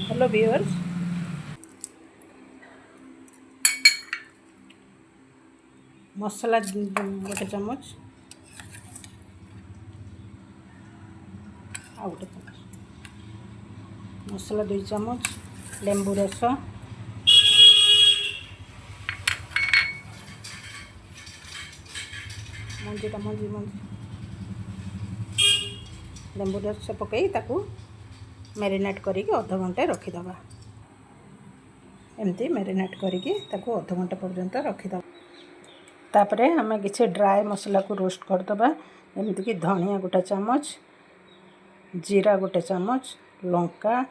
Hello viewers, मसला गोटे चमच आ गोटे चमच मसला 2 चमच, लेंबू रस मंजीटा मंजी लेंबू रस पकई ताकू मैरिनेट करके अध घंटे रखीदबा। एमती मैरिनेट करके ताकू अध घंटे पर्यंत रखीदबा। तापरे आम किसी ड्राए मसला को रोस्ट करदबा। एमती कि धनिया गोटे चमच, जीरा गोटे चमच, लंका,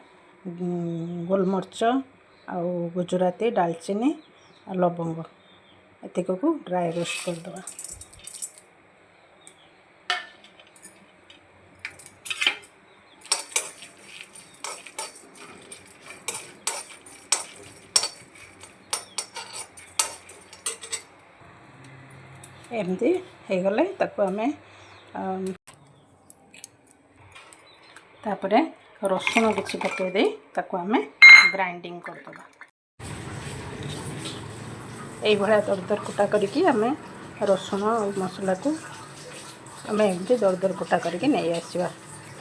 गोलमर्च आ गुजराती, डालचीनी आ लवंग एतिक को ड्राए रोस्ट करदबा। एमती हो गले ताको आमे तापरे रसुण किसी पकई दे ताको आमे ग्राइंडिंग करदबा। यही भाया दरदर कुटा करके आमे रसुण और मसला को आमे एमती दरदर कुटा करके नहीं आसवा।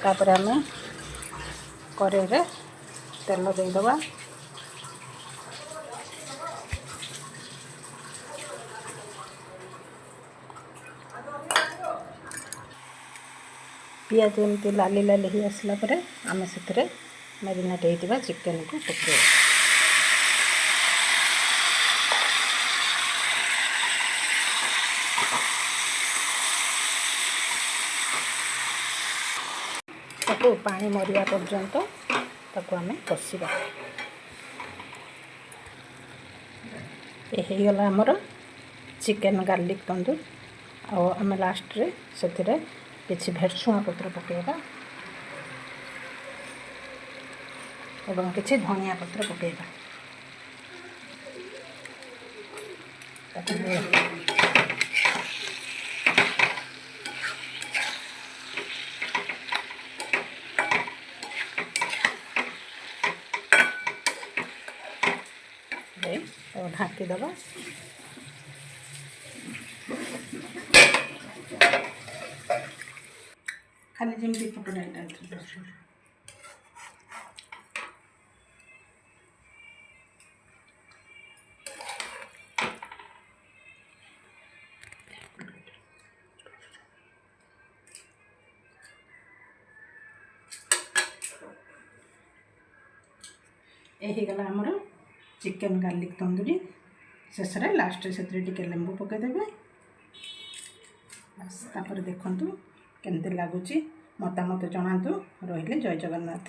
तापरे आमे कड़ाई रे तेल देदबा। पियाज एमती लाली लाली हो आसला परे आमे से मैरिनेट होइतिबा चिकन को पकेଇବା। ताको पानी मरिया पर्यंत ताको आमे कषिबा। ये गला हमर चिकन गार्लिक तंदूर। आ आमे लास्ट रे सेतिरे किसी भेरसुआ पत्र पकेଇବା एवं किसी धनिया पत्र पकेଇବା। ढाँकी दबा। खाली जमी फोटो डालता यही गला हमर चिकन गार्लिक तंदूरी। शेष लास्ट से लेंबू पकईदेवे। बस तापर देखु केमती लगुच मतामत जनातु। रहिले जय जगन्नाथ।